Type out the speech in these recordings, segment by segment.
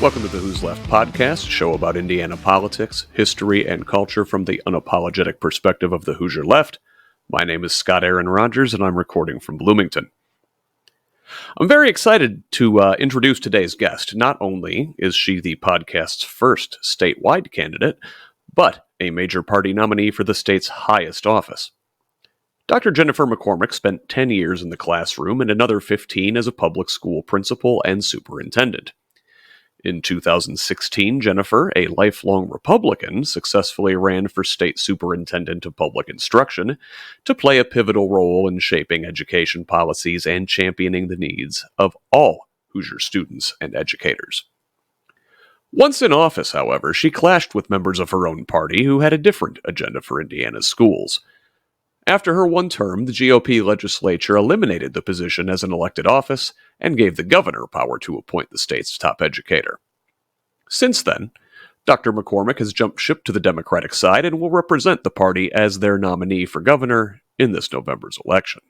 Welcome to the Who's Left podcast, a show about Indiana politics, history, and culture from the unapologetic perspective of the Hoosier Left. My name is Scott Aaron Rogers, and I'm recording from Bloomington. I'm very excited to introduce today's guest. Not only is she the podcast's first statewide candidate, but a major party nominee for the state's highest office. Dr. Jennifer McCormick spent 10 years in the classroom and another 15 as a public school principal and superintendent. In 2016, Jennifer, a lifelong Republican, successfully ran for state superintendent of public instruction to play a pivotal role in shaping education policies and championing the needs of all Hoosier students and educators. Once in office, however, she clashed with members of her own party who had a different agenda for Indiana's schools. After her one term, the GOP legislature eliminated the position as an elected office and gave the governor power to appoint the state's top educator. Since then, Dr. McCormick has jumped ship to the Democratic side and will represent the party as their nominee for governor in this November's election.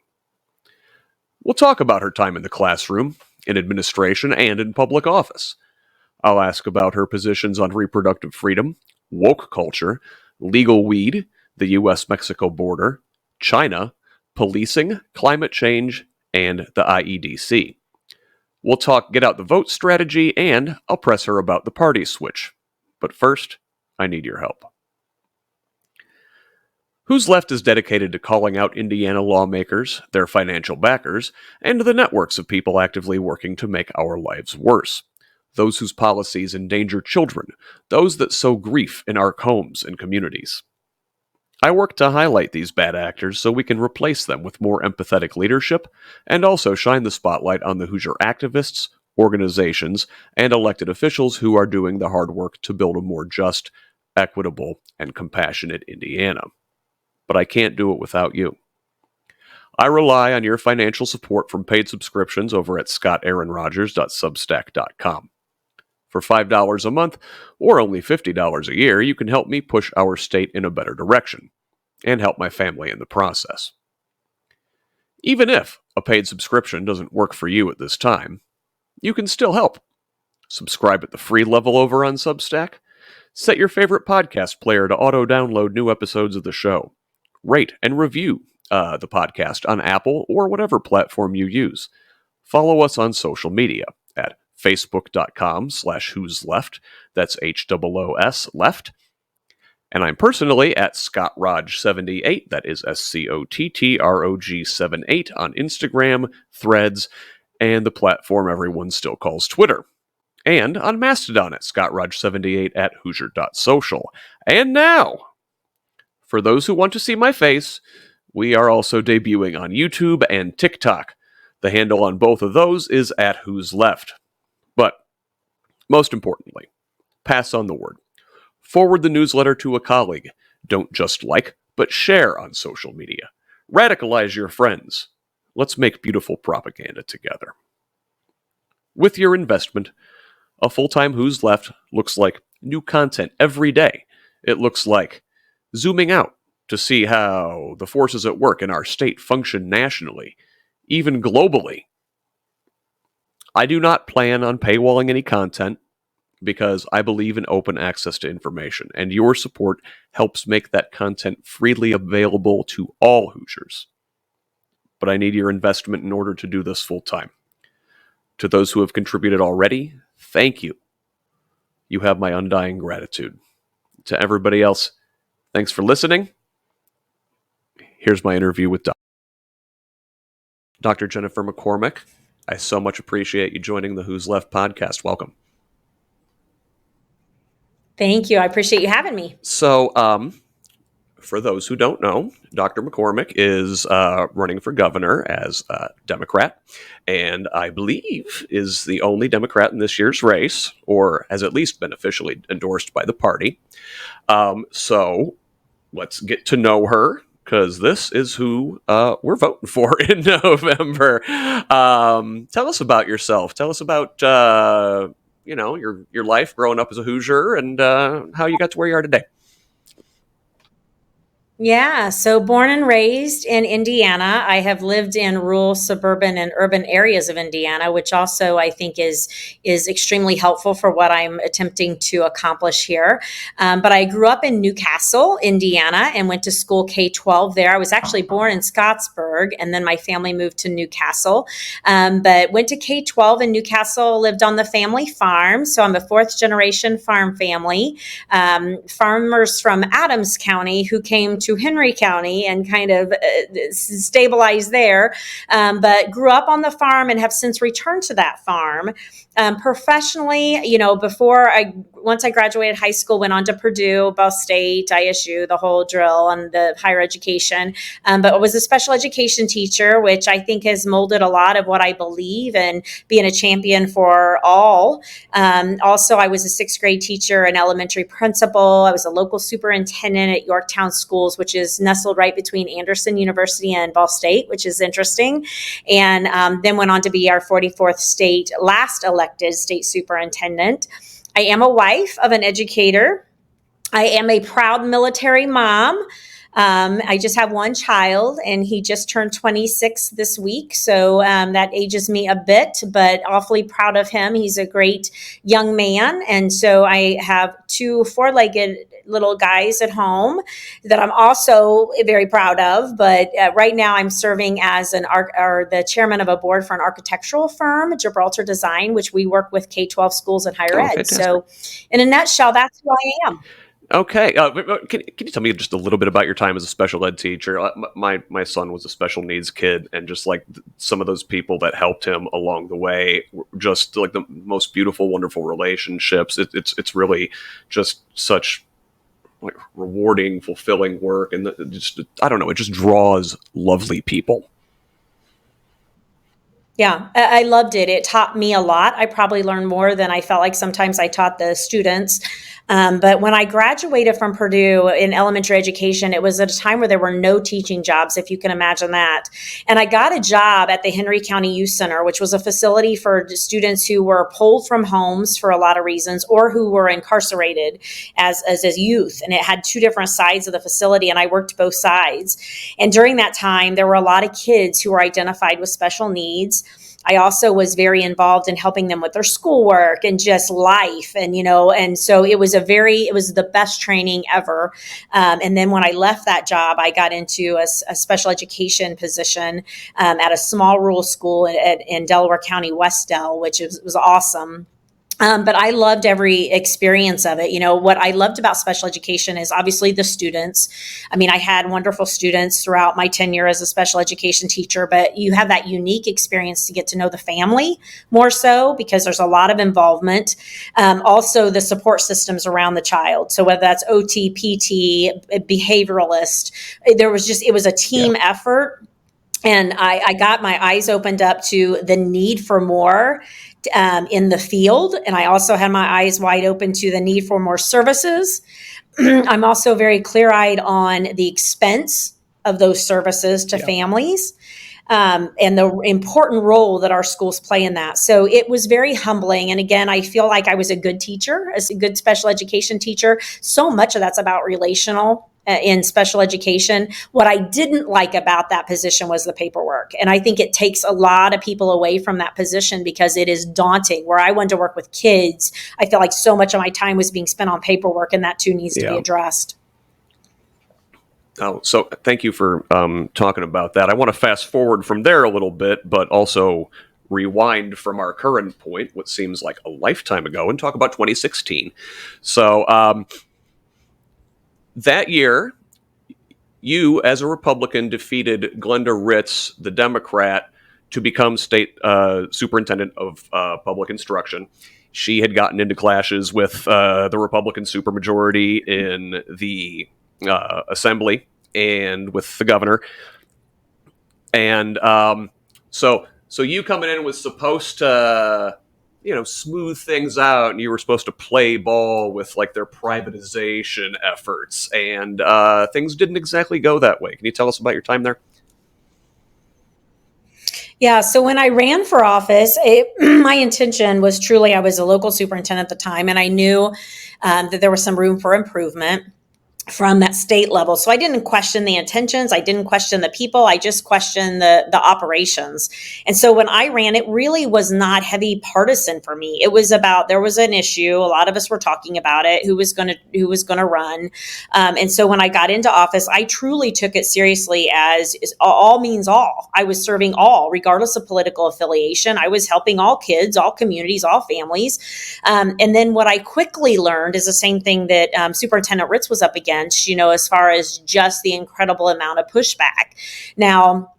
We'll talk about her time in the classroom, in administration, and in public office. I'll ask about her positions on reproductive freedom, woke culture, legal weed, the U.S.-Mexico border, China, policing, climate change, and the IEDC. We'll talk get out the vote strategy, and I'll press her about the party switch. But first, I need your help. Who's Left is dedicated to calling out Indiana lawmakers, their financial backers, and the networks of people actively working to make our lives worse. Those whose policies endanger children, those that sow grief in our homes and communities. I work to highlight these bad actors so we can replace them with more empathetic leadership and also shine the spotlight on the Hoosier activists, organizations, and elected officials who are doing the hard work to build a more just, equitable, and compassionate Indiana. But I can't do it without you. I rely on your financial support from paid subscriptions over at scottaaronrogers.substack.com. For $5 a month, or only $50 a year, you can help me push our state in a better direction, and help my family in the process. Even if a paid subscription doesn't work for you at this time, you can still help. Subscribe at the free level over on Substack. Set your favorite podcast player to auto-download new episodes of the show. Rate and review the podcast on Apple or whatever platform you use. Follow us on social media at facebook.com/whosleft, that's HOOS left, and I'm personally at ScottRog78, that is SCOTTROG78 on Instagram, Threads, and the platform everyone still calls Twitter, and on Mastodon at ScottRog78 at Hoosier.social. And now, for those who want to see my face, we are also debuting on YouTube and TikTok. The handle on both of those is at Who's Left. But, most importantly, pass on the word. Forward the newsletter to a colleague. Don't just like, but share on social media. Radicalize your friends. Let's make beautiful propaganda together. With your investment, a full-time Who's Left looks like new content every day. It looks like zooming out to see how the forces at work in our state function nationally, even globally. I do not plan on paywalling any content because I believe in open access to information, and your support helps make that content freely available to all Hoosiers. But I need your investment in order to do this full time. To those who have contributed already, thank you. You have my undying gratitude. To everybody else, thanks for listening. Here's my interview with Dr. Jennifer McCormick. I so much appreciate you joining the Who's Left podcast. Welcome. Thank you. I appreciate you having me. So, for those who don't know, Dr. McCormick is running for governor as a Democrat, and I believe is the only Democrat in this year's race, or has at least been officially endorsed by the party. So, let's get to know her, because this is who we're voting for in November. Tell us about yourself. Tell us about your life growing up as a Hoosier and how you got to where you are today. Yeah, so born and raised in Indiana. I have lived in rural, suburban, and urban areas of Indiana, which also I think is extremely helpful for what I'm attempting to accomplish here. But I grew up in Newcastle, Indiana, and went to school K-12 there. I was actually born in Scottsburg, and then my family moved to Newcastle. But went to K-12 in Newcastle, lived on the family farm. So I'm a fourth generation farm family. Farmers from Adams County who came to Henry County and kind of stabilized there, but grew up on the farm and have since returned to that farm. Professionally, once I graduated high school, went on to Purdue, Ball State, ISU, the whole drill on the higher education. But I was a special education teacher, which I think has molded a lot of what I believe in being a champion for all. Also, I was a sixth grade teacher, an elementary principal. I was a local superintendent at Yorktown Schools, which is nestled right between Anderson University and Ball State, which is interesting. And then went on to be our 44th last elected state superintendent. I am a wife of an educator. I am a proud military mom. I just have one child, and he just turned 26 this week. So that ages me a bit, but awfully proud of him. He's a great young man. And so I have two four-legged little guys at home that I'm also very proud of. But right now I'm serving as the chairman of a board for an architectural firm, Gibraltar Design, which we work with K-12 schools and higher ed. Fantastic. So in a nutshell, that's who I am. Okay. Can you tell me just a little bit about your time as a special ed teacher? My son was a special needs kid, and just like some of those people that helped him along the way, were just like the most beautiful, wonderful relationships. It's really just such like rewarding, fulfilling work, and I don't know, it just draws lovely people. Yeah, I loved it. It taught me a lot. I probably learned more than I felt like sometimes I taught the students. But when I graduated from Purdue in elementary education, it was at a time where there were no teaching jobs, if you can imagine that. And I got a job at the Henry County Youth Center, which was a facility for students who were pulled from homes for a lot of reasons, or who were incarcerated as youth. And it had two different sides of the facility, and I worked both sides. And during that time, there were a lot of kids who were identified with special needs. I also was very involved in helping them with their schoolwork and just life. And so it was the best training ever. And then when I left that job, I got into a special education position at a small rural school in Delaware County, West Del, which was awesome. But I loved every experience of it. What I loved about special education is obviously the students. I mean, I had wonderful students throughout my tenure as a special education teacher, but you have that unique experience to get to know the family more so, because there's a lot of involvement. Also, the support systems around the child. So whether that's OT, PT, behavioralist, it was a team effort. And I got my eyes opened up to the need for more in the field. And I also had my eyes wide open to the need for more services. I'm also very clear-eyed on the expense of those services to families, and the important role that our schools play in that. So it was very humbling. And again, I feel like I was a good teacher, as a good special education teacher. So much of that's about relational in special education. What I didn't like about that position was the paperwork. And I think it takes a lot of people away from that position because it is daunting. Where I went to work with kids, I feel like so much of my time was being spent on paperwork, and that too needs to be addressed. Oh, so thank you for talking about that. I want to fast forward from there a little bit, but also rewind from our current point, what seems like a lifetime ago, and talk about 2016. So that year, you, as a Republican, defeated Glenda Ritz, the Democrat, to become state superintendent of public instruction. She had gotten into clashes with the Republican supermajority in the assembly and with the governor. And so you coming in was supposed to smooth things out, and you were supposed to play ball with like their privatization efforts, and things didn't exactly go that way. Can you tell us about your time there? Yeah, so when I ran for office, my intention was truly, I was a local superintendent at the time, and I knew that there was some room for improvement. from that state level. So I didn't question the intentions. I didn't question the people. I just questioned the operations. And so when I ran, it really was not heavy partisan for me. It was about, there was an issue. A lot of us were talking about it, who was going to run. And so when I got into office, I truly took it seriously as all means all. I was serving all, regardless of political affiliation. I was helping all kids, all communities, all families. And then what I quickly learned is the same thing that Superintendent Ritz was up against, as far as just the incredible amount of pushback. Now,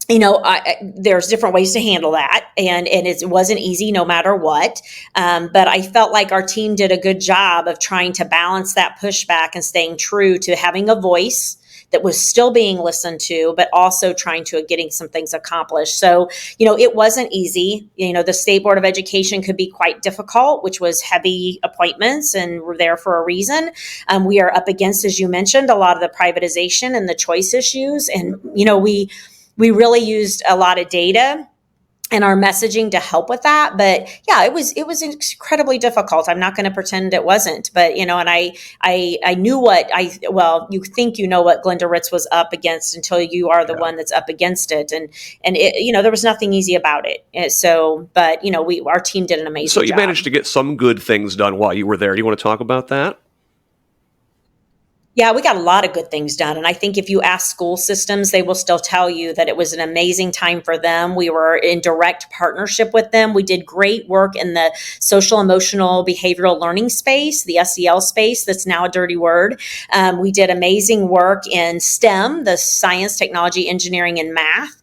there's different ways to handle that, and it wasn't easy no matter what. But I felt like our team did a good job of trying to balance that pushback and staying true to having a voice that was still being listened to, but also trying to getting some things accomplished. So, it wasn't easy. The State Board of Education could be quite difficult, which was heavy appointments, and we're there for a reason. We are up against, as you mentioned, a lot of the privatization and the choice issues. And, we really used a lot of data and our messaging to help with that. But yeah, it was incredibly difficult. I'm not going to pretend it wasn't, but and I knew you think what Glenda Ritz was up against until you are the one that's up against it. And it, there was nothing easy about it. And so, but our team did an amazing job. So you managed to get some good things done while you were there. Do you want to talk about that? Yeah, we got a lot of good things done. And I think if you ask school systems, they will still tell you that it was an amazing time for them. We were in direct partnership with them. We did great work in the social, emotional, behavioral learning space, the SEL space, that's now a dirty word. We did amazing work in STEM, the science, technology, engineering, and math.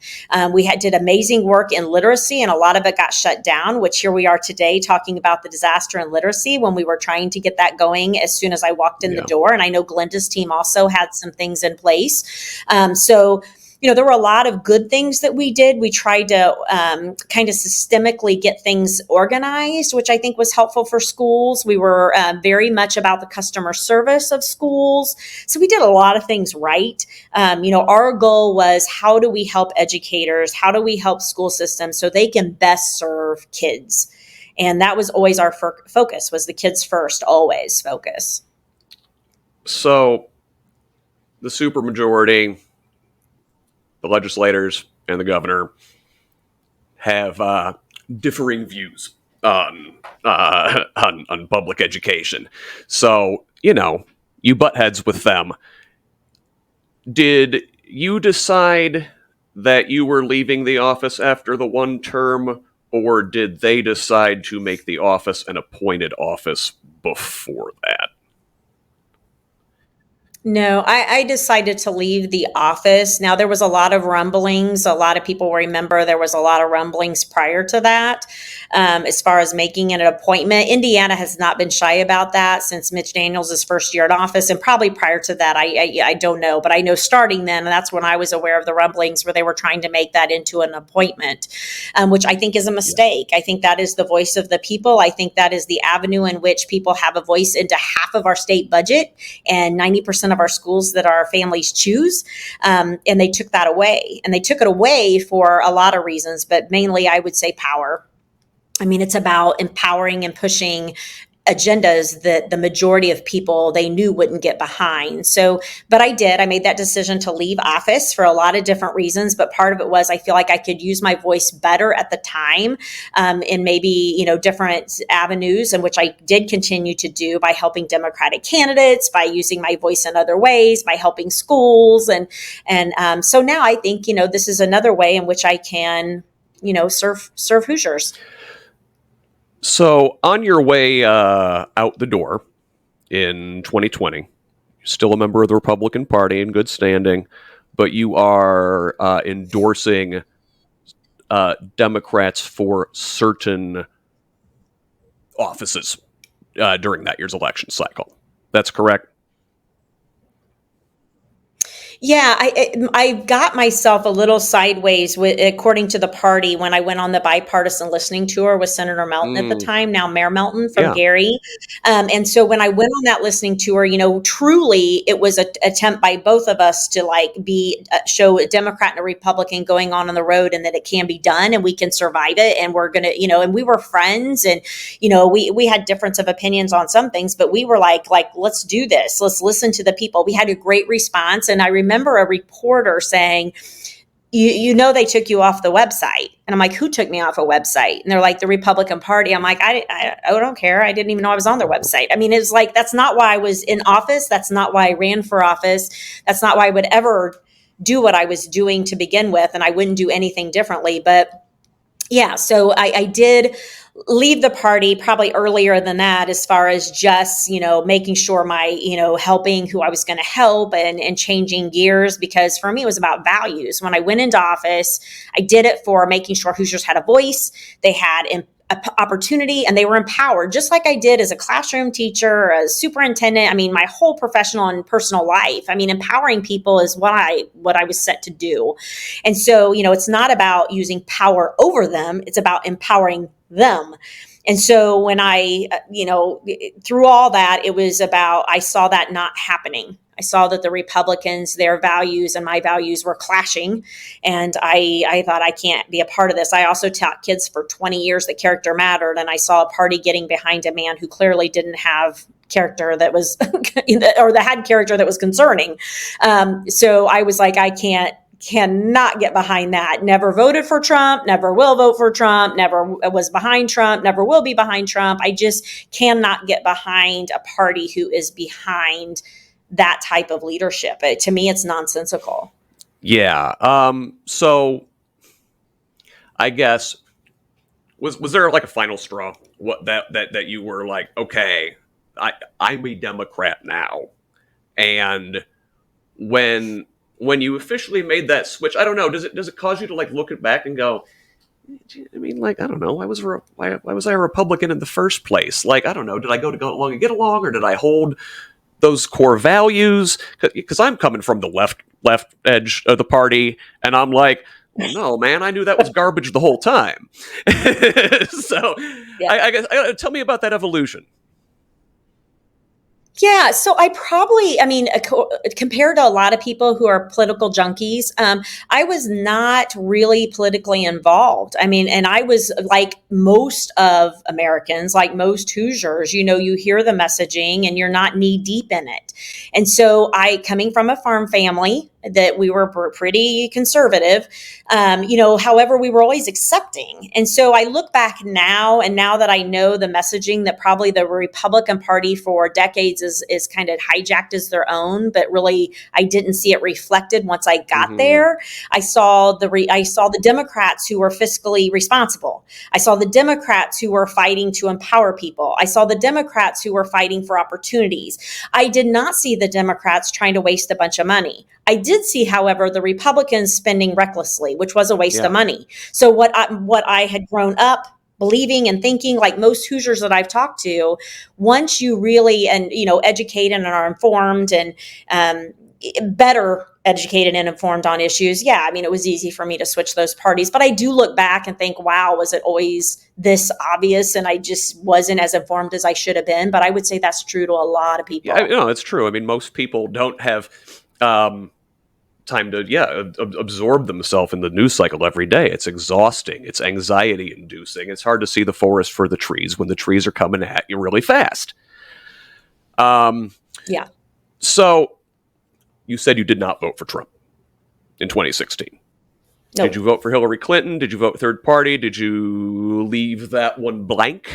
We did amazing work in literacy, and a lot of it got shut down, which here we are today talking about the disaster in literacy when we were trying to get that going as soon as I walked in the door. And I know Glenda's team also had some things in place. So there were a lot of good things that we did. We tried to kind of systemically get things organized, which I think was helpful for schools. We were very much about the customer service of schools. So we did a lot of things right. Our goal was, how do we help educators? How do we help school systems so they can best serve kids? And that was always our focus, was the kids first, always focus. So the supermajority, the legislators, and the governor have differing views on public education. So, you butt heads with them. Did you decide that you were leaving the office after the one term, or did they decide to make the office an appointed office before that? No, I decided to leave the office. Now, there was a lot of rumblings. A lot of people remember there was a lot of rumblings prior to that, as far as making an appointment. Indiana has not been shy about that since Mitch Daniels' first year in office, and probably prior to that, I don't know. But I know starting then, and that's when I was aware of the rumblings where they were trying to make that into an appointment, which I think is a mistake. I think that is the voice of the people. I think that is the avenue in which people have a voice into half of our state budget and 90% of our schools that our families choose. And they took that away. And they took it away for a lot of reasons, but mainly I would say power. I mean, it's about empowering and pushing agendas that the majority of people they knew wouldn't get behind. So, but I made that decision to leave office for a lot of different reasons. But part of it was I feel like I could use my voice better at the time, in maybe, different avenues, in which I did continue to do by helping Democratic candidates, by using my voice in other ways, by helping schools. And so now I think, this is another way in which I can, serve Hoosiers. So, on your way out the door in 2020, you're still a member of the Republican Party in good standing, but you are endorsing Democrats for certain offices during that year's election cycle. That's correct? Yeah, I got myself a little sideways according to the party when I went on the bipartisan listening tour with Senator Melton at the Mm, time, now Mayor Melton from yeah. Gary. And so when I went on that listening tour, truly it was an attempt by both of us to like show a Democrat and a Republican going on the road, and that it can be done and we can survive it. And we're going to, and we were friends, and, we had difference of opinions on some things, but we were like, let's do this. Let's listen to the people. We had a great response. And I remember a reporter saying, they took you off the website. And I'm like, who took me off a website? And they're like, the Republican Party. I'm like, I don't care. I didn't even know I was on their website. I mean, it's like, that's not why I was in office. That's not why I ran for office. That's not why I would ever do what I was doing to begin with. And I wouldn't do anything differently. But yeah, so I did leave the party probably earlier than that, as far as just, making sure my, helping who I was going to help, and changing gears, because for me, it was about values. When I went into office, I did it for making sure Hoosiers had a voice, they had opportunity, and they were empowered, just like I did as a classroom teacher, a superintendent. I mean, my whole professional and personal life. I mean, empowering people is what I was set to do. And so, it's not about using power over them. It's about empowering them. And so when I, through all that, it was about, I saw that not happening. I saw that the Republicans, their values and my values were clashing. And I thought, I can't be a part of this. I also taught kids for 20 years that character mattered. And I saw a party getting behind a man who clearly didn't have character that was, or that had character that was concerning. So I was like, I cannot get behind that. Never voted for Trump, never will vote for Trump, never was behind Trump, never will be behind Trump. I just cannot get behind a party who is behind that type of leadership. To me, it's nonsensical. Yeah. So I guess was there like a final straw? What that you were like, okay, I'm a Democrat now, and when you officially made that switch, I don't know, does it cause you to like look it back and go, I mean, like, I don't know, why was I a Republican in the first place? Like, I don't know, did I go along and get along, or did I hold those core values? Because I'm coming from the left edge of the party, and I'm like, well, no, man, I knew that was garbage the whole time. So, yeah. I guess, tell me about that evolution. Yeah, so compared to a lot of people who are political junkies, I was not really politically involved. I mean, and I was like most of Americans, like most Hoosiers, you hear the messaging and you're not knee deep in it. And so coming from a farm family, that we were pretty conservative, however, we were always accepting. And so I look back now, and now that I know the messaging that probably the Republican Party for decades is kind of hijacked as their own, but really I didn't see it reflected once I got there. I saw the Democrats who were fiscally responsible. I saw the Democrats who were fighting to empower people. I saw the Democrats who were fighting for opportunities. I did not see the Democrats trying to waste a bunch of money. I did see, however, the Republicans spending recklessly, which was a waste of money. So what I had grown up believing and thinking, like most Hoosiers that I've talked to, once you really educate and are informed and better educated and informed on issues, it was easy for me to switch those parties. But I do look back and think, wow, was it always this obvious? And I just wasn't as informed as I should have been. But I would say that's true to a lot of people. Yeah, it's true. I mean, most people don't have time to absorb themselves in the news cycle every day. It's exhausting. It's anxiety inducing. It's hard to see the forest for the trees when the trees are coming at you really fast. Yeah. So you said you did not vote for Trump in 2016. Nope. Did you vote for Hillary Clinton? Did you vote third party? Did you leave that one blank?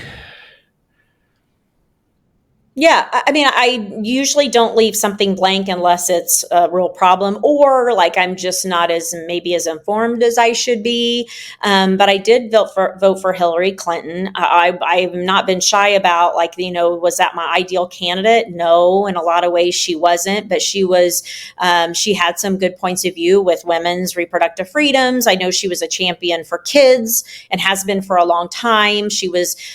Yeah, I mean, I usually don't leave something blank unless it's a real problem, or like I'm just not as informed as I should be. But I did vote for Hillary Clinton. I've not been shy about was that my ideal candidate? No, in a lot of ways she wasn't, but she was. She had some good points of view with women's reproductive freedoms. I know she was a champion for kids and has been for a long time. She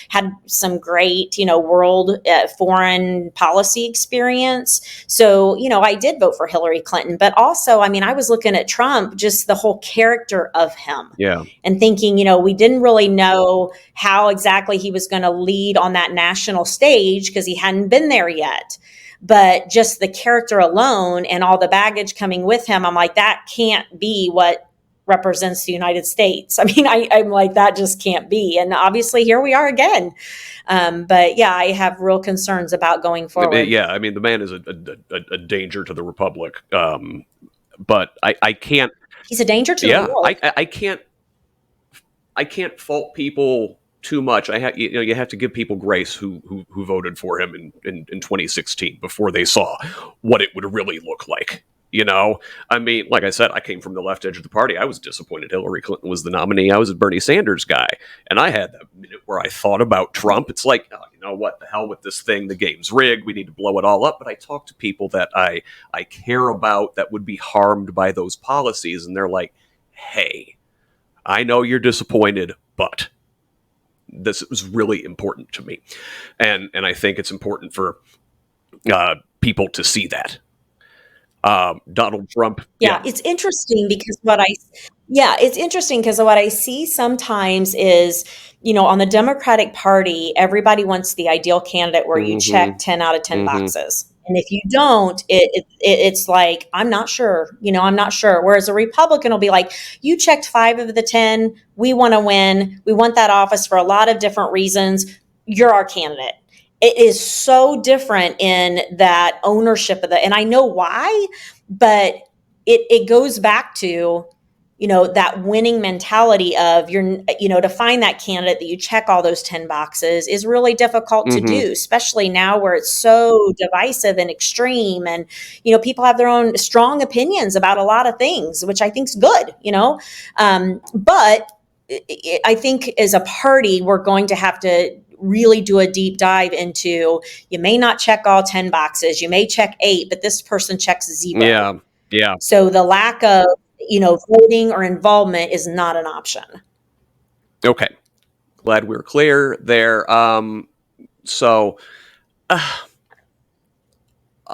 had some great, world foreign foreign policy experience. So, I did vote for Hillary Clinton, but also, I was looking at Trump, just the whole character of him. Yeah. And thinking, we didn't really know how exactly he was going to lead on that national stage because he hadn't been there yet. But just the character alone and all the baggage coming with him, I'm like, that can't be what represents the United States. I'm like, that just can't be. And obviously here we are again. But yeah, I have real concerns about going forward. Yeah, the man is a danger to the republic. But I can't. He's a danger to the world. I can't fault people too much. You have to give people grace who voted for him in 2016 before they saw what it would really look like. Like I said, I came from the left edge of the party. I was disappointed Hillary Clinton was the nominee. I was a Bernie Sanders guy. And I had that minute where I thought about Trump. It's like, oh, you know what, the hell with this thing. The game's rigged. We need to blow it all up. But I talk to people that I care about that would be harmed by those policies. And they're like, hey, I know you're disappointed, but this is really important to me. And I think it's important for people to see that. Donald Trump. Yeah, it's interesting because what I see sometimes is, on the Democratic Party, everybody wants the ideal candidate where you check 10 out of 10 boxes. And if you don't, it's like, I'm not sure, I'm not sure. Whereas a Republican will be like, you checked 5 of the 10. We want to win. We want that office for a lot of different reasons. You're our candidate. It is so different in that ownership of and I know why, but it goes back to, that winning mentality of to find that candidate that you check all those 10 boxes is really difficult to do, especially now where it's so divisive and extreme. And, people have their own strong opinions about a lot of things, which I think is good, but I think as a party, we're going to have to really do a deep dive into, you may not check all 10 boxes, you may check 8, but this person checks 0. Yeah. So the lack of, voting or involvement is not an option. Okay. Glad we're clear there. So I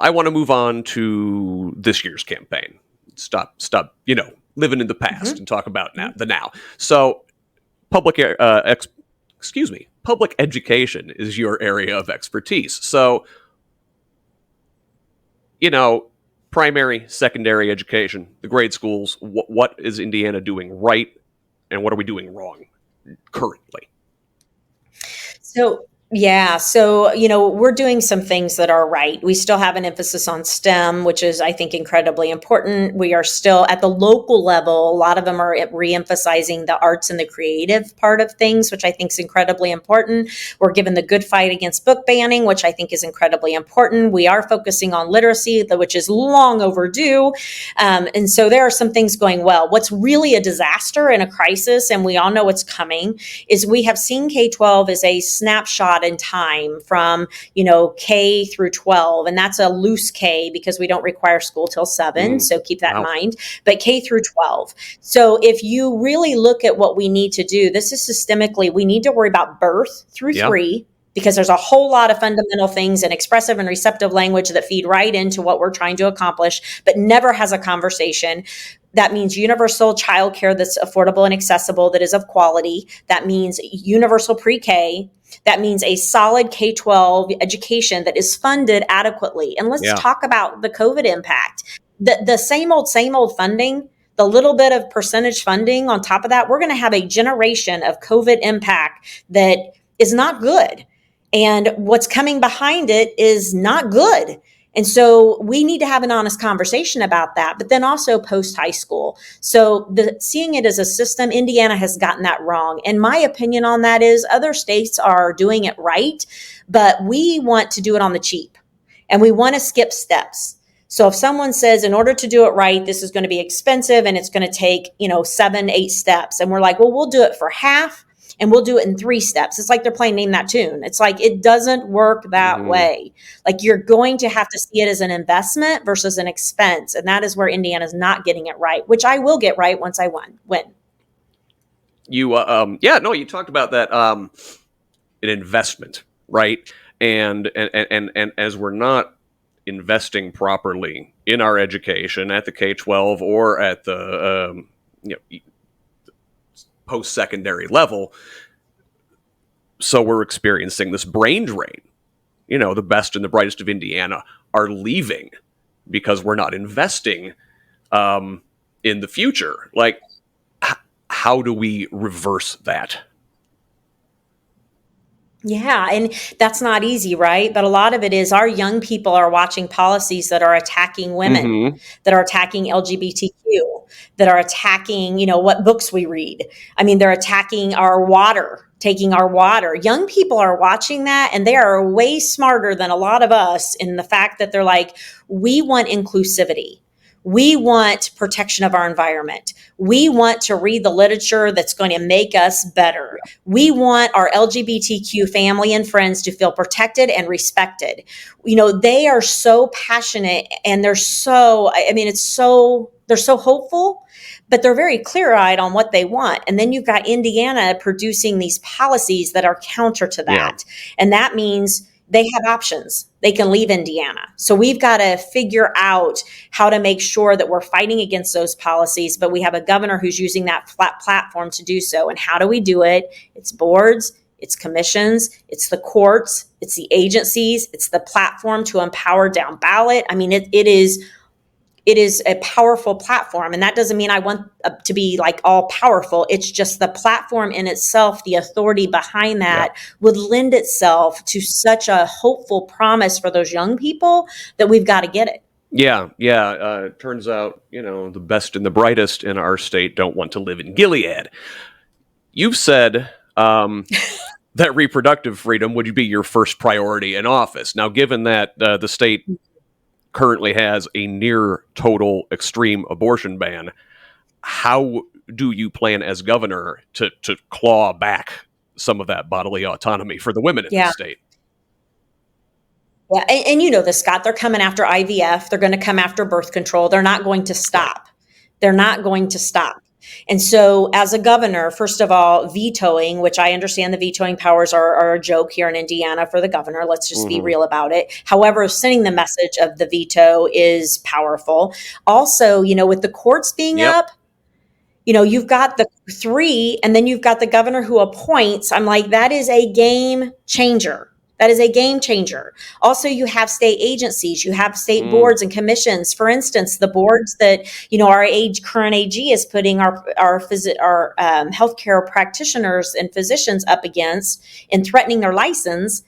want to move on to this year's campaign. Stop, living in the past and talk about the now. So public education is your area of expertise. So, primary, secondary education, the grade schools, what is Indiana doing right and what are we doing wrong currently? So, we're doing some things that are right. We still have an emphasis on STEM, which is, I think, incredibly important. We are still at the local level. A lot of them are re-emphasizing the arts and the creative part of things, which I think is incredibly important. We're given the good fight against book banning, which I think is incredibly important. We are focusing on literacy, which is long overdue. And so there are some things going well. What's really a disaster and a crisis, and we all know what's coming, is we have seen K-12 as a snapshot in time from, K through 12. And that's a loose K because we don't require school till 7. So keep that in mind, but K through 12. So if you really look at what we need to do, this is systemically, we need to worry about birth through 3, because there's a whole lot of fundamental things in expressive and receptive language that feed right into what we're trying to accomplish, but never has a conversation. That means universal childcare that's affordable and accessible, that is of quality. That means universal pre-K. That means a solid K-12 education that is funded adequately. And let's talk about the COVID impact. The same old funding, the little bit of percentage funding on top of that, we're going to have a generation of COVID impact that is not good. And what's coming behind it is not good. And so we need to have an honest conversation about that, but then also post-high school. So seeing it as a system, Indiana has gotten that wrong. And my opinion on that is other states are doing it right, but we want to do it on the cheap and we want to skip steps. So if someone says, in order to do it right, this is going to be expensive and it's going to take, 7, 8 steps. And we're like, well, we'll do it for half. And we'll do it in 3 steps. It's like they're playing Name That Tune. It's like, it doesn't work that way. Like, you're going to have to see it as an investment versus an expense. And that is where Indiana's not getting it right, which I will get right once I win. You talked about that, an investment, right? And as we're not investing properly in our education at the K-12 or at the post-secondary level, so we're experiencing this brain drain. The best and the brightest of Indiana are leaving because we're not investing in the future. Like, how do we reverse that? Yeah, and that's not easy, right? But a lot of it is our young people are watching policies that are attacking women, that are attacking LGBTQ, that are attacking, what books we read. I mean, they're attacking our water, taking our water. Young people are watching that, and they are way smarter than a lot of us in the fact that they're like, we want inclusivity. We want protection of our environment. We want to read the literature that's going to make us better. We want our LGBTQ family and friends to feel protected and respected. They are so passionate, and they're so hopeful, but they're very clear-eyed on what they want. And then you've got Indiana producing these policies that are counter to that. Yeah. And that means they have options. They can leave Indiana. So we've got to figure out how to make sure that we're fighting against those policies, but we have a governor who's using that flat platform to do so. And how do we do it? It's boards, it's commissions, it's the courts, it's the agencies, it's the platform to empower down ballot. I mean, it is a powerful platform. And that doesn't mean I want to be like all powerful. It's just the platform in itself, the authority behind that would lend itself to such a hopeful promise for those young people that we've got to get it. Yeah. Turns out, the best and the brightest in our state don't want to live in Gilead. You've said that reproductive freedom would be your first priority in office. Now, given that the state currently has a near total extreme abortion ban, how do you plan as governor to claw back some of that bodily autonomy for the women in the state? Yeah, and you know this, Scott, they're coming after IVF. They're going to come after birth control. They're not going to stop. They're not going to stop. And so as a governor, first of all, vetoing, which I understand the vetoing powers are a joke here in Indiana for the governor. Let's just be real about it. However, sending the message of the veto is powerful. Also, with the courts being up, you've got the 3, and then you've got the governor who appoints. I'm like, that is a game changer. That is a game changer. Also, you have state agencies, you have state boards and commissions. For instance, the boards that, our current AG is putting our healthcare practitioners and physicians up against and threatening their license.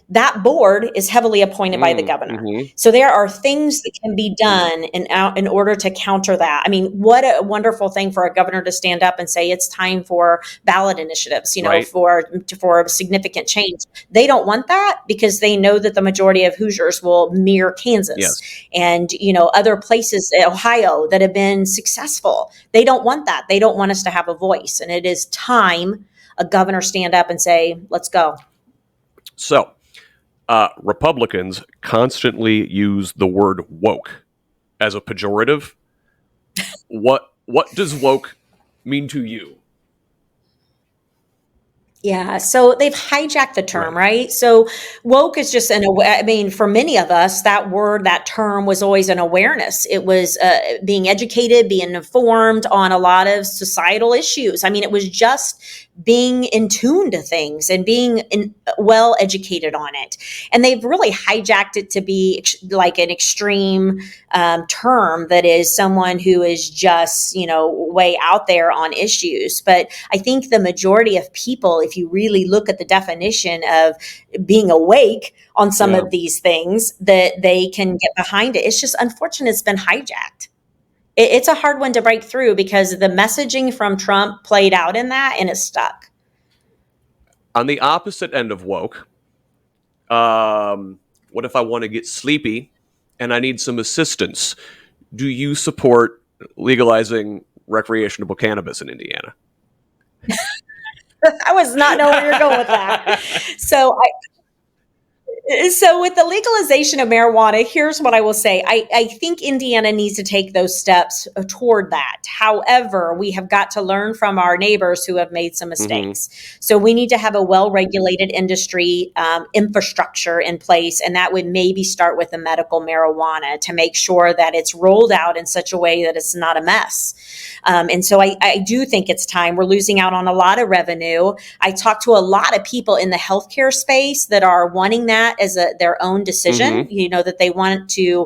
That board is heavily appointed by the governor. So there are things that can be done in order to counter that. I mean, what a wonderful thing for a governor to stand up and say it's time for ballot initiatives, for significant change. They don't want that because they know that the majority of Hoosiers will mirror Kansas and, other places, Ohio, that have been successful. They don't want that. They don't want us to have a voice. And it is time a governor stand up and say, let's go. So, Republicans constantly use the word woke as a pejorative. What does woke mean to you? Yeah, so they've hijacked the term, right? So woke is just for many of us, that term was always an awareness. It was being educated, being informed on a lot of societal issues. I mean, it was just being in tune to things and being well educated on it. And they've really hijacked it to be like an extreme term that is someone who is just, way out there on issues. But I think the majority of people, if you really look at the definition of being awake on some of these things, that they can get behind it. It's just unfortunate it's been hijacked. It's a hard one to break through because the messaging from Trump played out in that and it stuck. On the opposite end of woke, what if I want to get sleepy and I need some assistance? Do you support legalizing recreational cannabis in Indiana? I was not knowing where you're going with that. So So with the legalization of marijuana, here's what I will say. I think Indiana needs to take those steps toward that. However, we have got to learn from our neighbors who have made some mistakes. So we need to have a well-regulated industry infrastructure in place, and that would maybe start with the medical marijuana to make sure that it's rolled out in such a way that it's not a mess. And so I do think it's time. We're losing out on a lot of revenue. I talk to a lot of people in the healthcare space that are wanting that as their own decision, that they want to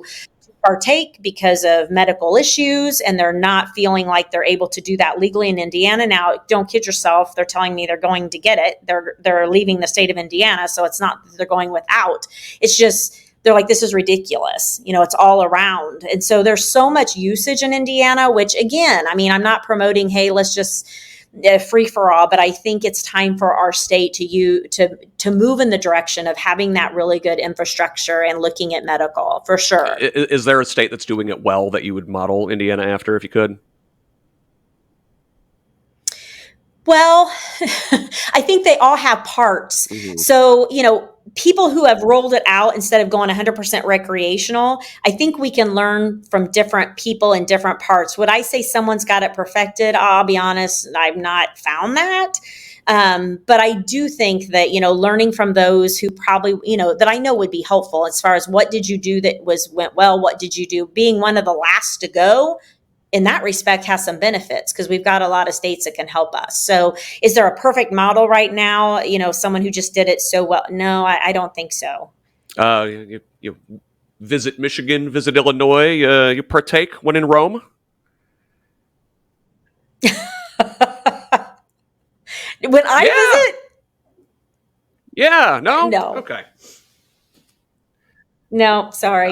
partake because of medical issues, and they're not feeling like they're able to do that legally in Indiana. Now, don't kid yourself. They're telling me they're going to get it. They're leaving the state of Indiana. So it's not that they're going without. It's just, they're like, this is ridiculous. It's all around. And so there's so much usage in Indiana, which again, I mean, I'm not promoting, hey, let's just free for all, but I think it's time for our state to move in the direction of having that really good infrastructure and looking at medical for sure. Is there a state that's doing it well that you would model Indiana after if you could? Well, I think they all have parts. So, people who have rolled it out instead of going 100% recreational, I think we can learn from different people in different parts. Would I say someone's got it perfected? I'll be honest, I've not found that. But I do think that, learning from those who probably, that I know would be helpful as far as what did you do that went well? What did you do? Being one of the last to go in that respect has some benefits because we've got a lot of states that can help us. So is there a perfect model right now? Someone who just did it so well? No, I don't think so. You visit Michigan, visit Illinois, you partake when in Rome? When I visit? Yeah, no? No. Okay. No, sorry.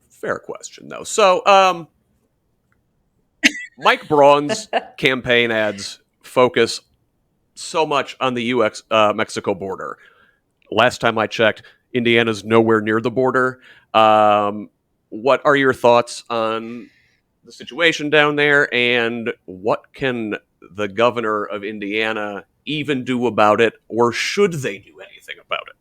Fair question, though. So, Mike Braun's campaign ads focus so much on the U.S.-Mexico border. Last time I checked, Indiana's nowhere near the border. What are your thoughts on the situation down there, and what can the governor of Indiana even do about it, or should they do anything about it?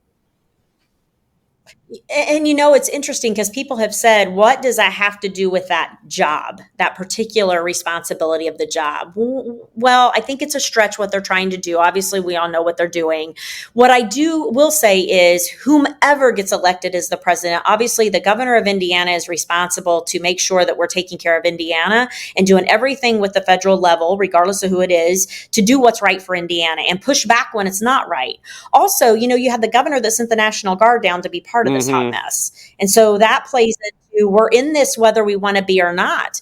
And it's interesting because people have said, what does that have to do with that job, that particular responsibility of the job? Well, I think it's a stretch what they're trying to do. Obviously, we all know what they're doing. What I will say is whomever gets elected as the president, obviously the governor of Indiana is responsible to make sure that we're taking care of Indiana and doing everything with the federal level, regardless of who it is, to do what's right for Indiana and push back when it's not right. Also, you have the governor that sent the National Guard down to be part of this hot mess. And so that plays into we're in this whether we want to be or not.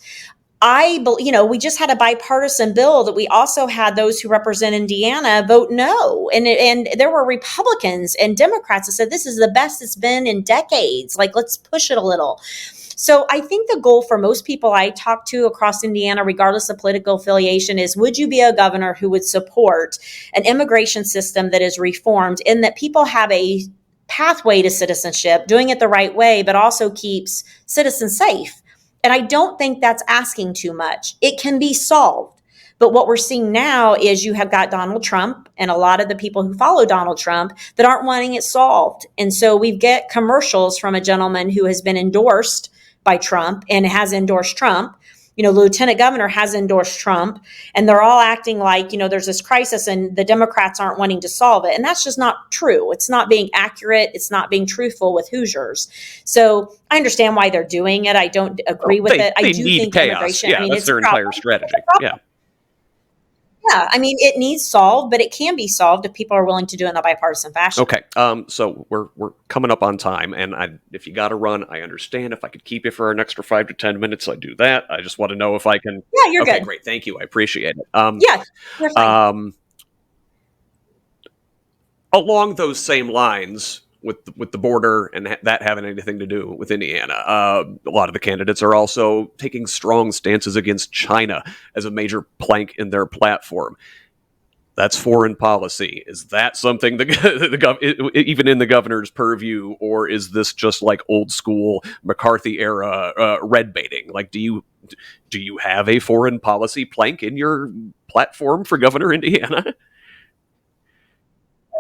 We just had a bipartisan bill that we also had those who represent Indiana vote no. And there were Republicans and Democrats that said this is the best it's been in decades. Like, let's push it a little. So I think the goal for most people I talk to across Indiana, regardless of political affiliation, is would you be a governor who would support an immigration system that is reformed in that people have a pathway to citizenship, doing it the right way, but also keeps citizens safe. And I don't think that's asking too much. It can be solved. But what we're seeing now is you have got Donald Trump and a lot of the people who follow Donald Trump that aren't wanting it solved. And so we get commercials from a gentleman who has been endorsed by Trump and has endorsed Trump. The lieutenant governor has endorsed Trump, and they're all acting like, there's this crisis and the Democrats aren't wanting to solve it. And that's just not true. It's not being accurate. It's not being truthful with Hoosiers. So I understand why they're doing it. I don't agree with it. I do think chaos. Immigration, yeah, that's their entire strategy. Yeah. Yeah, I mean, it needs solved, but it can be solved if people are willing to do it in a bipartisan fashion. Okay, so we're coming up on time, and if you got to run, I understand. If I could keep you for an extra 5 to 10 minutes, I'd do that. I just want to know if I can. Yeah, you're good. Okay, great. Thank you. I appreciate it. Yeah, you're fine. Along those same lines, with the border and that having anything to do with Indiana, a lot of the candidates are also taking strong stances against China as a major plank in their platform. That's foreign policy. Is that something even in the governor's purview, or is this just like old school McCarthy era red baiting? Like, do you have a foreign policy plank in your platform for Governor Indiana?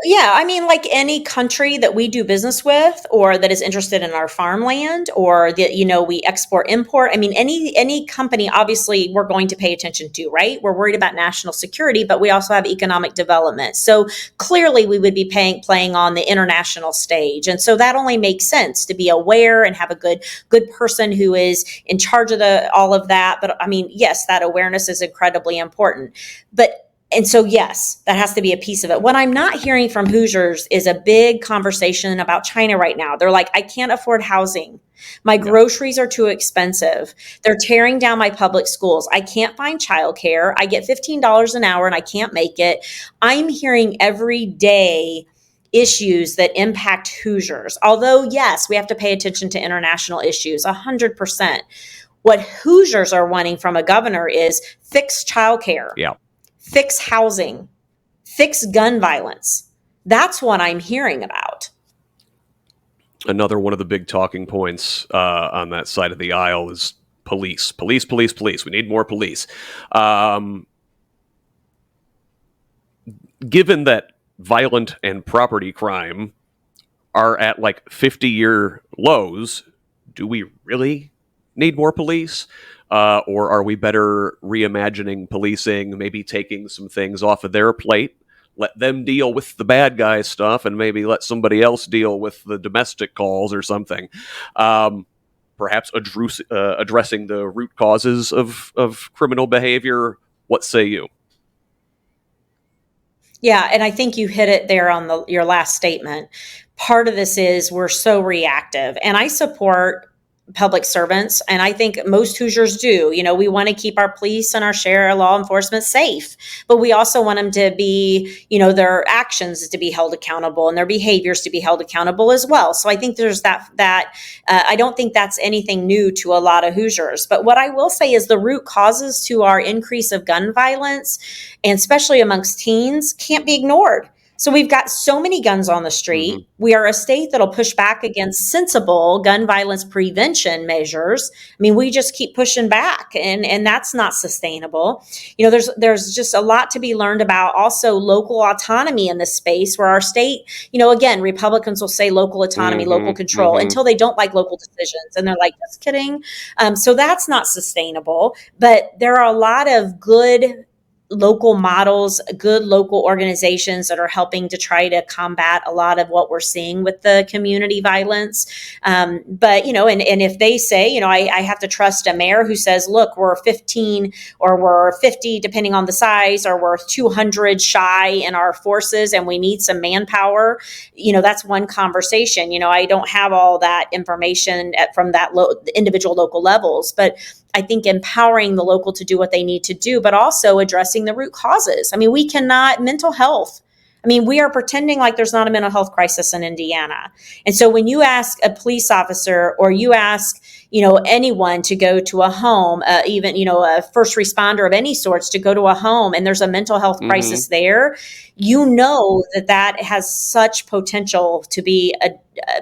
Yeah, I mean, like any country that we do business with or that is interested in our farmland or that, we export import. I mean, any company, obviously, we're going to pay attention to, right? We're worried about national security, but we also have economic development. So clearly we would be playing on the international stage. And so that only makes sense to be aware and have a good person who is in charge of all of that. But I mean, yes, that awareness is incredibly important. And so, yes, that has to be a piece of it. What I'm not hearing from Hoosiers is a big conversation about China right now. They're like, I can't afford housing. My groceries are too expensive. They're tearing down my public schools. I can't find childcare. I get $15 an hour and I can't make it. I'm hearing every day issues that impact Hoosiers. Although, yes, we have to pay attention to international issues, 100%. What Hoosiers are wanting from a governor is fix childcare. Yeah. Fix housing, fix gun violence. That's what I'm hearing about. Another one of the big talking points on that side of the aisle is police. Police. We need more police. Given that violent and property crime are at like 50-year lows, do we really need more police? Or are we better reimagining policing, maybe taking some things off of their plate, let them deal with the bad guy stuff, and maybe let somebody else deal with the domestic calls or something? Perhaps addressing the root causes of criminal behavior. What say you? Yeah, and I think you hit it there on your last statement. Part of this is we're so reactive, and I support public servants, and I think most Hoosiers do. We want to keep our police and our sheriff, law enforcement safe, but we also want them to be, their actions to be held accountable and their behaviors to be held accountable as well. So I think there's that I don't think that's anything new to a lot of Hoosiers. But what I will say is the root causes to our increase of gun violence, and especially amongst teens, can't be ignored. So we've got so many guns on the street. Mm-hmm. We are a state that'll push back against sensible gun violence prevention measures. I mean, we just keep pushing back, and that's not sustainable. There's just a lot to be learned about also local autonomy in this space where our state, again, Republicans will say local autonomy, local control until they don't like local decisions. And they're like, just kidding. So that's not sustainable. But there are a lot of good local models, good local organizations that are helping to try to combat a lot of what we're seeing with the community violence. But, and if they say, I have to trust a mayor who says, look, we're 15 or we're 50, depending on the size, or we're 200 shy in our forces and we need some manpower, that's one conversation. I don't have all that information from that individual local levels, but I think empowering the local to do what they need to do, but also addressing the root causes. I mean, mental health. I mean, we are pretending like there's not a mental health crisis in Indiana. And so when you ask a police officer or you ask, anyone to go to a home, even, a first responder of any sorts to go to a home and there's a mental health crisis there, that has such potential to be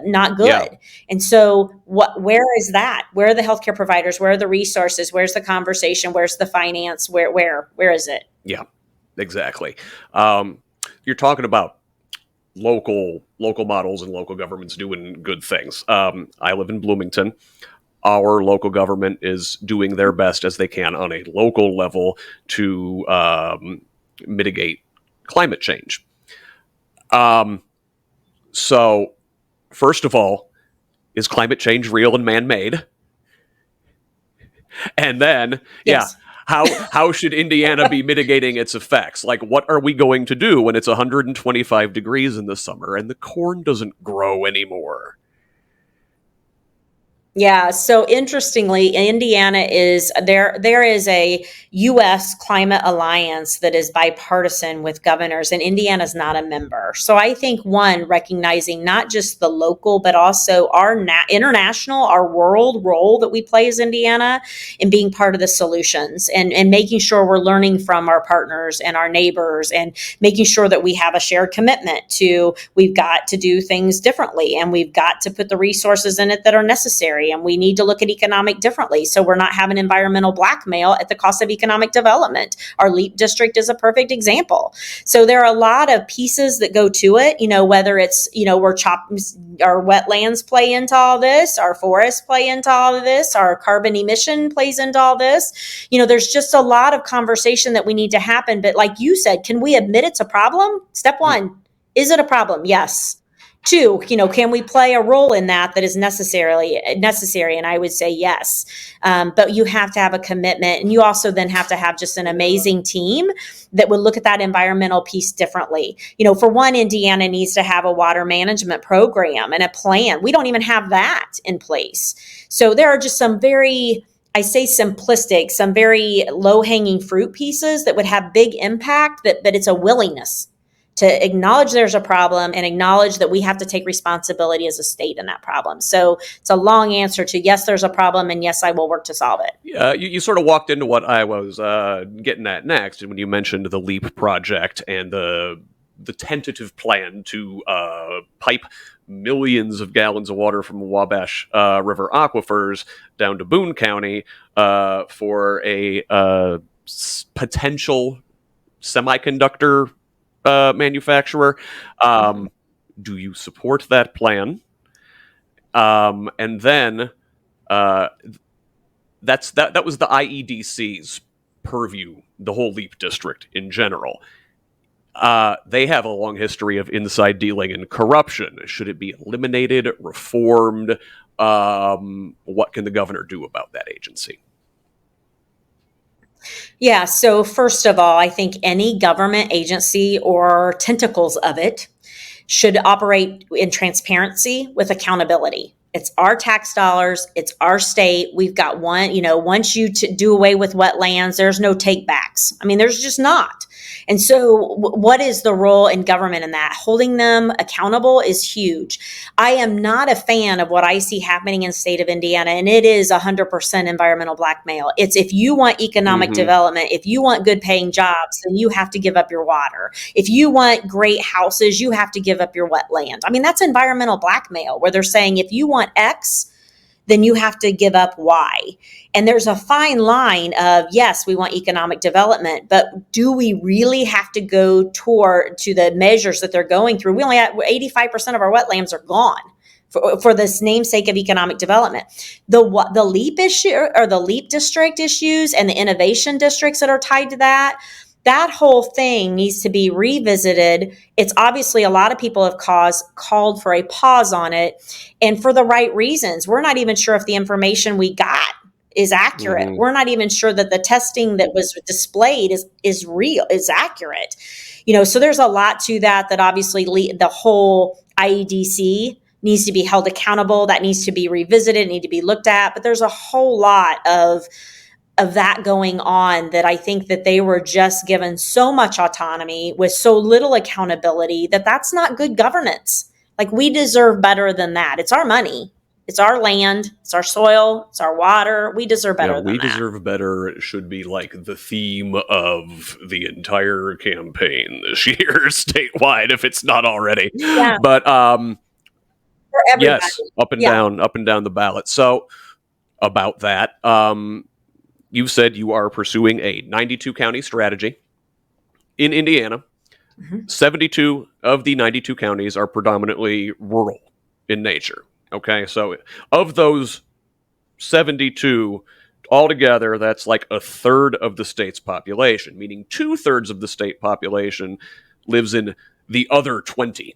not good. Yeah. And so where is that? Where are the healthcare providers? Where are the resources? Where's the conversation? Where's the finance? Where is it? Yeah, exactly. You're talking about local models and local governments doing good things. I live in Bloomington. Our local government is doing their best as they can on a local level to mitigate climate change. So, first of all, is climate change real and man-made? And then, yes. How should Indiana be mitigating its effects? Like, what are we going to do when it's 125 degrees in the summer and the corn doesn't grow anymore? Yeah. So interestingly, Indiana is there is a U.S. climate alliance that is bipartisan with governors, and Indiana is not a member. So I think recognizing not just the local, but also our international, our world role that we play as Indiana in being part of the solutions and making sure we're learning from our partners and our neighbors and making sure that we have a shared commitment to we've got to do things differently and we've got to put the resources in it that are necessary. necessary, and we need to look at economic differently. So we're not having environmental blackmail at the cost of economic development. Our LEAP district is a perfect example. So there are a lot of pieces that go to it, whether it's, our wetlands play into all this, our forests play into all of this, our carbon emission plays into all this. There's just a lot of conversation that we need to happen. But like you said, can we admit it's a problem? Step one, is it a problem? Yes. Two, can we play a role in that is necessary? And I would say yes. But you have to have a commitment, and you also then have to have just an amazing team that would look at that environmental piece differently. For one, Indiana needs to have a water management program and a plan. We don't even have that in place. So there are just some very, I say simplistic, some very low-hanging fruit pieces that would have big impact, but it's a willingness to acknowledge there's a problem and acknowledge that we have to take responsibility as a state in that problem. So it's a long answer to yes, there's a problem, and yes, I will work to solve it. You sort of walked into what I was getting at next, and when you mentioned the LEAP project and the tentative plan to pipe millions of gallons of water from the Wabash River aquifers down to Boone County for a potential semiconductor manufacturer. Do you support that plan? And then that was the IEDC's purview, the whole LEAP district in general. They have a long history of inside dealing and corruption. Should it be eliminated, reformed? What can the governor do about that agency? Yeah, so first of all, I think any government agency or tentacles of it should operate in transparency with accountability. It's our tax dollars. It's our state. We've got one, once you do away with wetlands, there's no take backs. I mean, there's just not. And so what is the role in government in that? Holding them accountable is huge. I am not a fan of what I see happening in the state of Indiana, and it is 100% environmental blackmail. It's if you want economic development, if you want good paying jobs, then you have to give up your water. If you want great houses, you have to give up your wetland. I mean, that's environmental blackmail, where they're saying if you want X, then you have to give up Y. And there's a fine line of, yes, we want economic development, but do we really have to go to the measures that they're going through? We only have 85% of our wetlands are gone for this namesake of economic development. The LEAP issue or the LEAP district issues and the innovation districts that are tied to that whole thing needs to be revisited. It's obviously a lot of people have called for a pause on it, and for the right reasons. We're not even sure if the information we got is accurate. We're not even sure that the testing that was displayed is real, is accurate. So there's a lot to that obviously the whole IEDC needs to be held accountable. That needs to be revisited, need to be looked at. But there's a whole lot of that going on that I think that they were just given so much autonomy with so little accountability that's not good governance. Like, we deserve better than that. It's our money. It's our land. It's our soil. It's our water. We deserve better than that. We deserve better. It should be like the theme of the entire campaign this year, statewide, if it's not already. Yeah. But for everybody. Yes, up and down the ballot. So about that, you said you are pursuing a 92 county strategy in Indiana. 72 of the 92 counties are predominantly rural in nature. Okay, so of those 72 altogether, that's like a third of the state's population, meaning 2/3 of the state population lives in the other 20.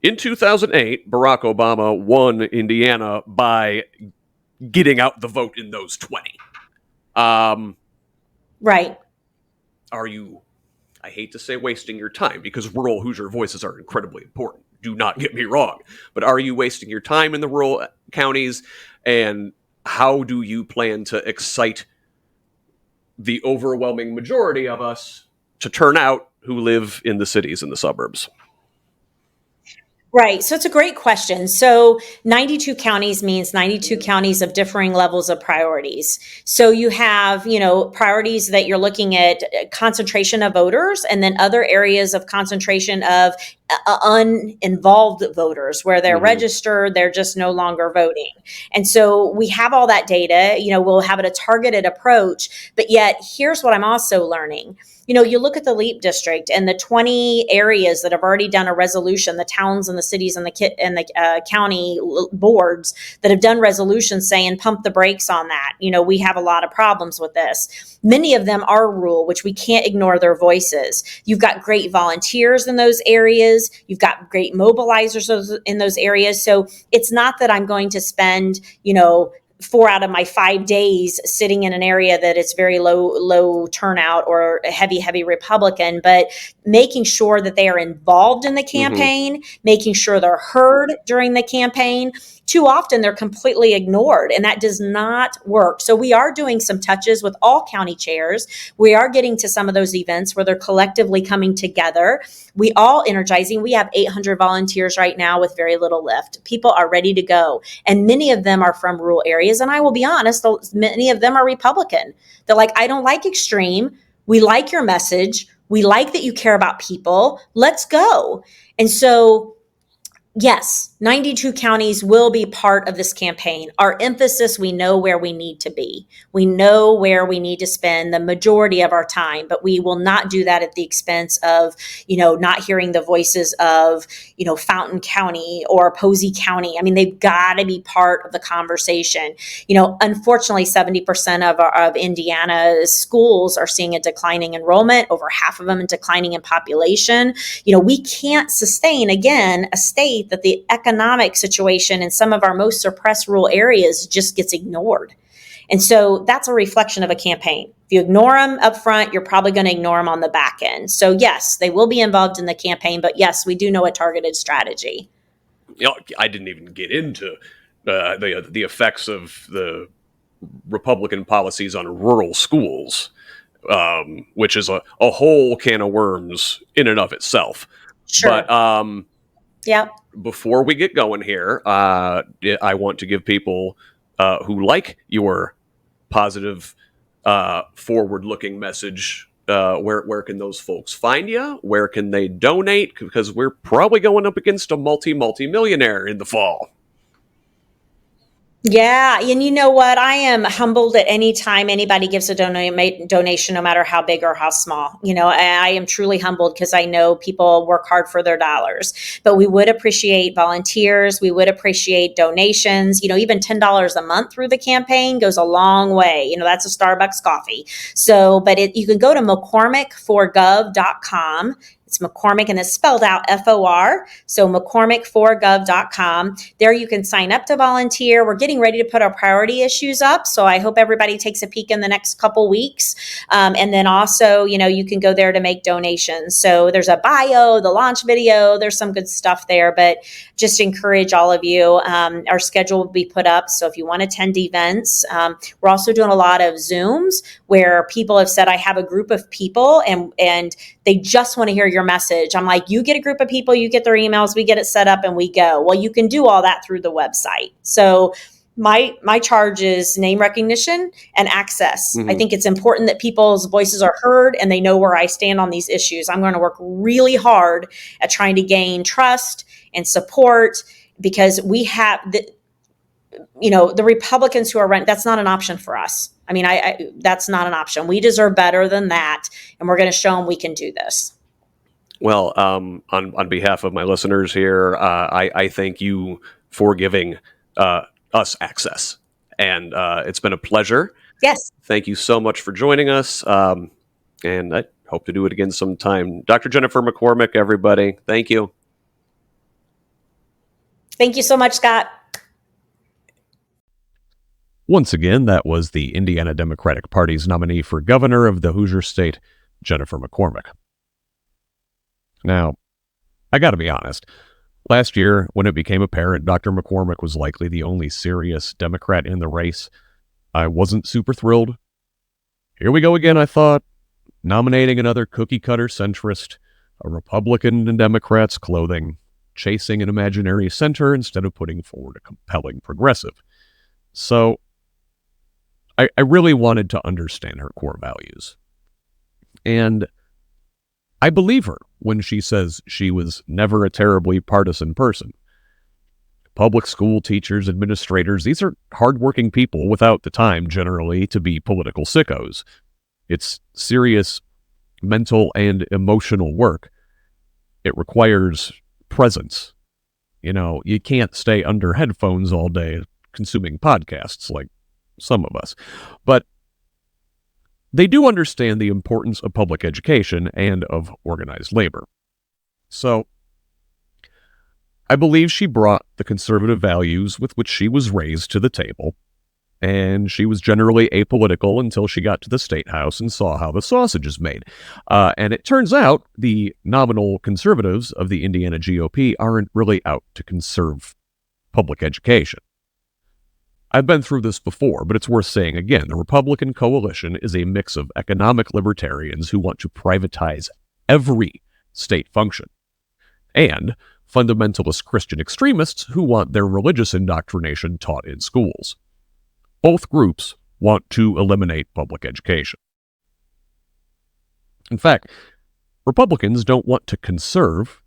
In 2008, Barack Obama won Indiana by getting out the vote in those 20. Right. Are you, I hate to say wasting your time, because rural Hoosier voices are incredibly important. Do not get me wrong. But are you wasting your time in the rural counties? And how do you plan to excite the overwhelming majority of us to turn out who live in the cities and the suburbs? Right. So it's a great question. So 92 counties means 92 counties of differing levels of priorities. So you have, priorities that you're looking at concentration of voters and then other areas of concentration of uninvolved voters where they're registered, they're just no longer voting. And so we have all that data, we'll have it a targeted approach, but yet here's what I'm also learning. You look at the LEAP district and the 20 areas that have already done a resolution, the towns and the cities and the county boards that have done resolutions saying pump the brakes on that. We have a lot of problems with this. Many of them are rural, which we can't ignore their voices. You've got great volunteers in those areas. You've got great mobilizers in those areas. So it's not that I'm going to spend, 4 out of my 5 days sitting in an area that is very low turnout or heavy Republican, but making sure that they are involved in the campaign, making sure they're heard during the campaign. Too often they're completely ignored, and that does not work. So we are doing some touches with all county chairs. We are getting to some of those events where they're collectively coming together. We all energizing. We have 800 volunteers right now with very little lift. People are ready to go, and many of them are from rural areas. And I will be honest, many of them are Republican. They're like, I don't like extreme. We like your message. We like that you care about people. Let's go. And so, yes, 92 counties will be part of this campaign. Our emphasis, we know where we need to be. We know where we need to spend the majority of our time, but we will not do that at the expense of, not hearing the voices of, Fountain County or Posey County. I mean, they've got to be part of the conversation. Unfortunately, 70% of Indiana's schools are seeing a declining enrollment, over half of them declining in population. We can't sustain, again, a state that the economic situation in some of our most suppressed rural areas just gets ignored. And so that's a reflection of a campaign. If you ignore them up front, you're probably going to ignore them on the back end. So yes, they will be involved in the campaign, but yes, we do know a targeted strategy. I didn't even get into the effects of the Republican policies on rural schools, which is a whole can of worms in and of itself. Sure. But yeah. Before we get going here, I want to give people who like your positive, forward-looking message, where can those folks find you? Where can they donate? Because we're probably going up against a multi-millionaire in the fall. Yeah. And you know what? I am humbled at any time anybody gives a donation, no matter how big or how small. I am truly humbled because I know people work hard for their dollars. But we would appreciate volunteers. We would appreciate donations. Even $10 a month through the campaign goes a long way. That's a Starbucks coffee. So, but you can go to McCormick4gov.com. It's McCormick, and it's spelled out FOR. So McCormick4gov.com. There you can sign up to volunteer. We're getting ready to put our priority issues up. So I hope everybody takes a peek in the next couple weeks. And then also, you can go there to make donations. So there's a bio, the launch video, there's some good stuff there, but just encourage all of you. Our schedule will be put up. So if you want to attend events, we're also doing a lot of Zooms where people have said, I have a group of people and they just want to hear your message. I'm like, you get a group of people, you get their emails, we get it set up and we go. Well, you can do all that through the website. So my charge is name recognition and access. I think it's important that people's voices are heard and they know where I stand on these issues. I'm going to work really hard at trying to gain trust and support because we have the Republicans who are running, that's not an option for us. I mean, that's not an option. We deserve better than that. And we're going to show them we can do this. Well, on behalf of my listeners here, I thank you for giving us access. And it's been a pleasure. Yes. Thank you so much for joining us. And I hope to do it again sometime. Dr. Jennifer McCormick, everybody. Thank you. Thank you so much, Scott. Once again, that was the Indiana Democratic Party's nominee for governor of the Hoosier State, Jennifer McCormick. Now, I gotta be honest. Last year, when it became apparent Dr. McCormick was likely the only serious Democrat in the race, I wasn't super thrilled. Here we go again, I thought, nominating another cookie-cutter centrist, a Republican in Democrats' clothing. chasing an imaginary center instead of putting forward a compelling progressive. So I really wanted to understand her core values. And I believe her when she says she was never a terribly partisan person. Public school teachers, administrators, these are hardworking people without the time, generally, to be political sickos. It's serious mental and emotional work. It requires presence. You can't stay under headphones all day consuming podcasts like some of us. But they do understand the importance of public education and of organized labor. So I believe she brought the conservative values with which she was raised to the table, and she was generally apolitical until she got to the State House and saw how the sausage is made. And it turns out the nominal conservatives of the Indiana GOP aren't really out to conserve public education. I've been through this before, but it's worth saying again. The Republican coalition is a mix of economic libertarians who want to privatize every state function, and fundamentalist Christian extremists who want their religious indoctrination taught in schools. Both groups want to eliminate public education. In fact, Republicans don't want to conserve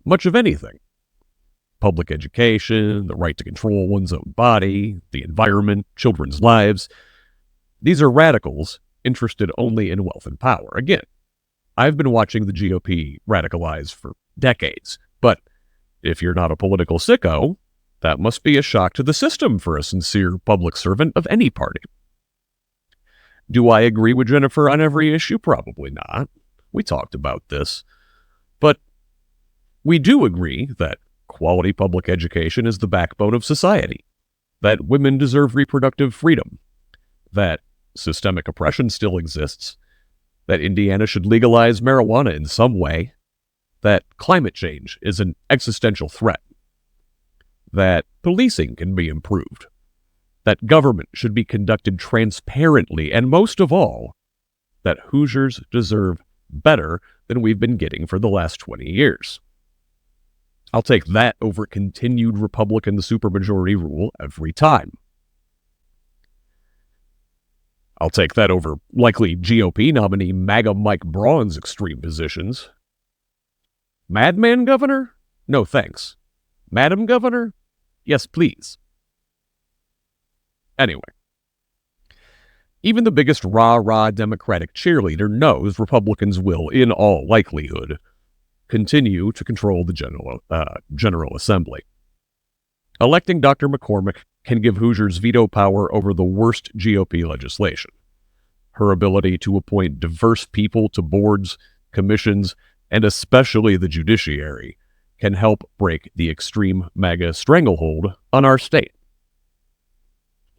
much of anything. Public education, the right to control one's own body, the environment, children's lives. These are radicals interested only in wealth and power. Again, I've been watching the GOP radicalize for decades, but if you're not a political sicko, that must be a shock to the system for a sincere public servant of any party. Do I agree with Jennifer on every issue? Probably not. We talked about this. But we do agree that quality public education is the backbone of society, that women deserve reproductive freedom, that systemic oppression still exists, that Indiana should legalize marijuana in some way, that climate change is an existential threat, that policing can be improved, that government should be conducted transparently, and most of all, that Hoosiers deserve better than we've been getting for the last 20 years. I'll take that over continued Republican supermajority rule every time. I'll take that over likely GOP nominee MAGA Mike Braun's extreme positions. Madman governor? No thanks. Madam Governor? Yes, please. Anyway, even the biggest rah-rah Democratic cheerleader knows Republicans will, in all likelihood, continue to control the General Assembly. Electing Dr. McCormick can give Hoosiers veto power over the worst GOP legislation. Her ability to appoint diverse people to boards, commissions, and especially the judiciary can help break the extreme MAGA stranglehold on our state.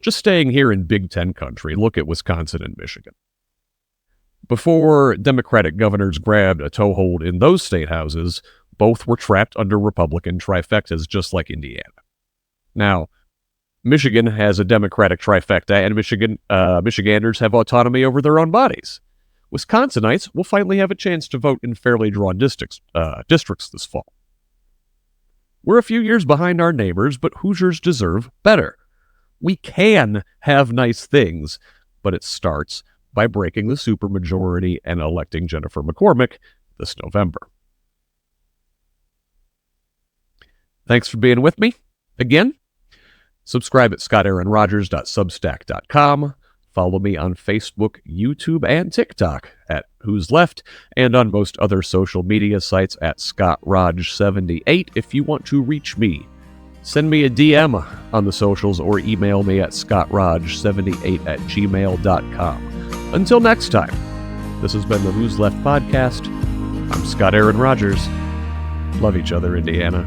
Just staying here in Big Ten country, look at Wisconsin and Michigan. Before Democratic governors grabbed a toehold in those state houses, both were trapped under Republican trifectas just like Indiana. Now, Michigan has a Democratic trifecta, and Michiganders have autonomy over their own bodies. Wisconsinites will finally have a chance to vote in fairly drawn districts this fall. We're a few years behind our neighbors, but Hoosiers deserve better. We can have nice things, but it starts by breaking the supermajority and electing Jennifer McCormick this November. Thanks for being with me. Again, subscribe at scottaaronrogers.substack.com. Follow me on Facebook, YouTube, and TikTok at HoosLeft, and on most other social media sites at ScottRog78 if you want to reach me. Send me a DM on the socials or email me at scottrog78@gmail.com. Until next time, this has been the Who's Left podcast. I'm Scott Aaron Rogers. Love each other, Indiana.